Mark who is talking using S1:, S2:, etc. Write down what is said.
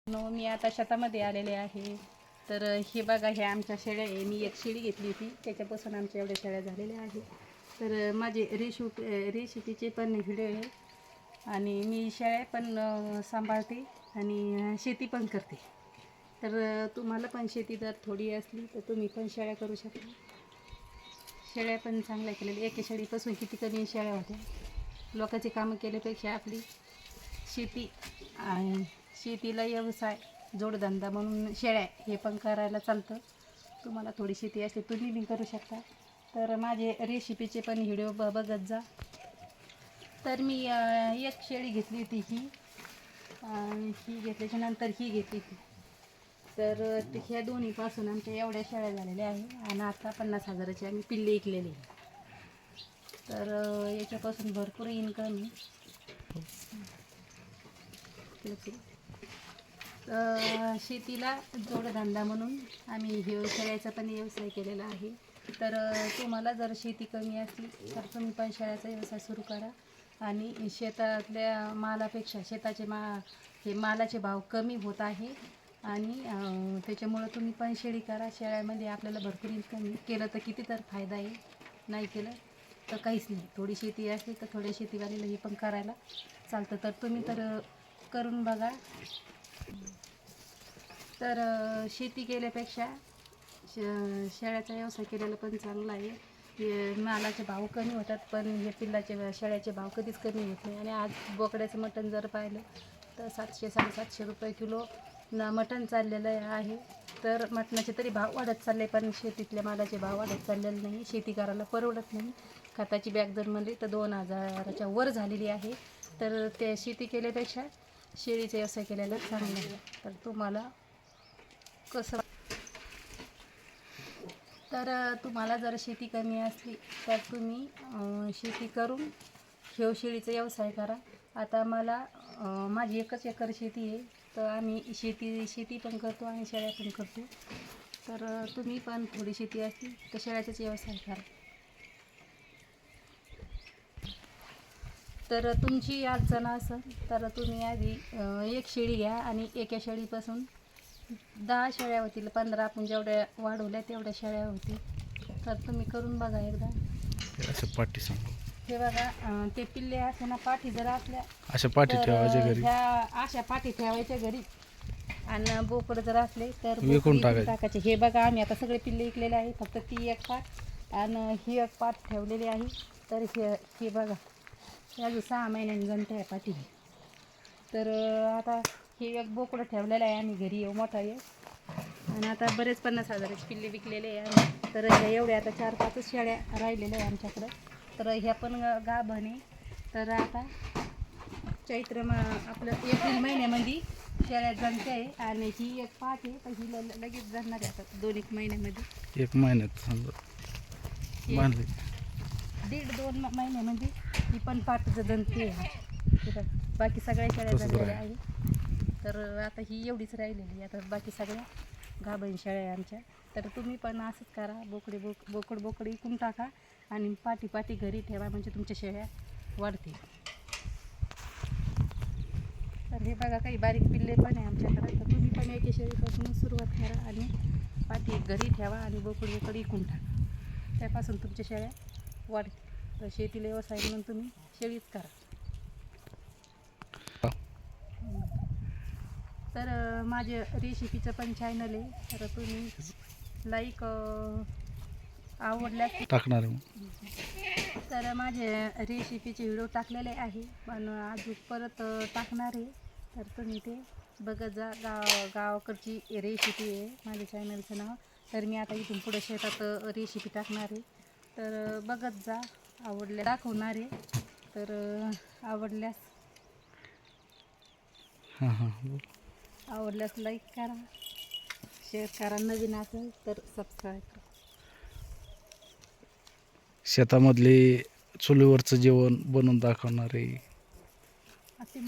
S1: मी आता शेतामध्ये आलेले आहे. तर हे बघा, ह्या आमच्या शेळ्या आहे. मी एक शेळी घेतली होती, त्याच्यापासून आमच्या एवढ्या शेळ्या झालेल्या आहेत. तर माझे रेसिपीचे पण व्हिडिओ आहे आणि मी शेळ्या पण सांभाळते आणि शेती पण करते. तर तुम्हाला पण शेती जर थोडी असली तर तुम्ही पण शेळ्या करू शकता. शेळ्या पण चांगल्या केलेल्या, एका शेळीपासून किती कमी शेळ्या होत्या. लोकांची कामं केल्यापेक्षा आपली शेती आणि शेतीला व्यवसाय जोडधंदा म्हणून शेळ्या हे पण करायला चालतं. तुम्हाला थोडी शेती असते तुम्ही बी करू शकता. तर माझे रेसिपीचे पण व्हिडिओ बघत जा. तर मी एक शेळी घेतली होती, ही घेतल्याच्या नंतर ही घेतली होती. तर ह्या दोन्हीपासून आमच्या एवढ्या शेळ्या झालेल्या आहे आणि आता 50,000ची आम्ही पिल्ले विकलेली आहे. तर याच्यापासून भरपूर इन्कम आहे. शेतीला जोडधंदा म्हणून आम्ही शेळ्याचा पण व्यवसाय केलेला आहे. तर तुम्हाला जर शेती कमी असली तर तुम्ही पण शेळ्याचा व्यवसाय सुरू करा आणि शेतातल्या मालापेक्षा हे मालाचे भाव कमी होत आहे आणि त्याच्यामुळं तुम्ही पण शेळी करा. शेळ्यामध्ये आपल्याला भरपूर इन्कम केलं तर किती तर फायदा आहे, नाही केलं तर काहीच नाही. थोडी शेती असली तर थोड्या शेतीवालीला हे पण करायला चालतं. तर तुम्ही तर करून बघा. तर शेती केल्यापेक्षा शेळ्याचा व्यवसाय केलेला पण चांगला आहे. हे मालाचे भाव कमी होतात पण हे शेळ्याचे भाव कधीच कमी होत नाही. आणि आज बोकड्याचं मटण जर पाहिलं तर 700-750 रुपये किलो मटण चाललेलं आहे. तर मटणाचे तरी भाव वाढत चालले पण शेतीतल्या मालाचे भाव वाढत चाललेले नाही. शेती करायला परवडत नाही. खताची बॅग जर म्हणली तर 2,000च्या वर झालेली आहे. तर ते शेती केल्यापेक्षा शेळीचा व्यवसाय केलेला चांगला आहे. तर तुम्हाला कसं, तर तुम्हाला जर शेती कमी असली तर तुम्ही शेती करून शेळीचा व्यवसाय करा. आता माझी 1 एकर शेती आहे. तर आम्ही शेती पण करतो आणि शेळ्या पण करतो. तर तुम्ही पण थोडी शेती असली तर शेळ्याचाच व्यवसाय करा. तर तुमची अडचण असेल तर तुम्ही आधी एक शेळी घ्या आणि एका शेळीपासून 10 शेळ्या होतील. 15 आपण जेवढ्या वाढवल्या तेवढ्या शेळ्या होतील. तर तुम्ही करून बघा एकदा.
S2: असं पाठी सांग.
S1: हे बघा, ते पिल्ले असे ना, पाठी जर असल्या
S2: अशा पाठी ठेवायच्या घरी,
S1: ह्या अशा पाठी ठेवायच्या घरी. आणि बोकड जर असले तर
S2: विकून
S1: टाकायचे. हे बघा, आम्ही आता सगळे पिल्ले विकलेले आहे. फक्त ती एक पाठ आणि ही एक पाठ ठेवलेली आहे. तर हे बघा, अजून 6 महिन्यांनी जणते आहे पाठी. तर आता हे एक बोकडं ठेवलेलं आहे आम्ही घरी, मोठा आहे. आणि आता बरेच 50,000चे पिल्ले विकलेले आहे. तर ह्या एवढ्या आता 4-5 शेळ्या राहिलेल्या आहे आमच्याकडं. तर ह्या पण गाभण आहे. तर आता आपलं एप्रिल महिन्यामध्ये शेळ्या जणते आहे आणि ही एक पाठ आहे. तर ही लगेच जणणार आहे आता 2-1 महिन्यामध्ये.
S2: 1 महिन्यात समजा बांधली,
S1: 1.5-2 महिन्यामध्ये ही पण पाठ जणते आहे. बाकी सगळ्या शेळ्या जणलेल्या आहे. तर आता ही एवढीच राहिलेली आहे. आता बाकी सगळ्या गाभण शेळ्या आहे आमच्या. तर तुम्ही पण असंच करा. बोकड विकून टाका आणि पाठी घरी ठेवा, म्हणजे तुमच्या शेळ्या वाढतील. तर हे बघा, काही बारीक पिल्ले पण आहे आमच्याकडे. तर तुम्ही पण एका शेळीपासून सुरुवात करा आणि पाठी घरी ठेवा आणि बोकड विकून टाका. त्यापासून तुमच्या शेळ्या वाढतील. तर शेतीला व्यवसाय म्हणून तुम्ही शेळीच करा. तर माझे रेसिपीचं पण चॅनल आहे. तर तुम्ही लाईक आवडल्यास
S2: टाकणार आहे.
S1: तर माझे रेसिपीचे व्हिडिओ टाकलेले आहे पण अजून परत टाकणार आहे. तर तुम्ही ते बघत जा. गावाकडची रेसिपी आहे माझ्या चॅनलचं नाव. तर मी आता इथून पुढे शेतात रेसिपी टाकणार आहे. तर बघत जा. आवडल्या दाखवणार आहे. तर आवडल्यास लाईक करा, शेअर करा. नवीन असेल तर सबस्क्राईब करा.
S2: शेतामधले चुलीवरचं जेवण बनवून दाखवणारे
S1: असे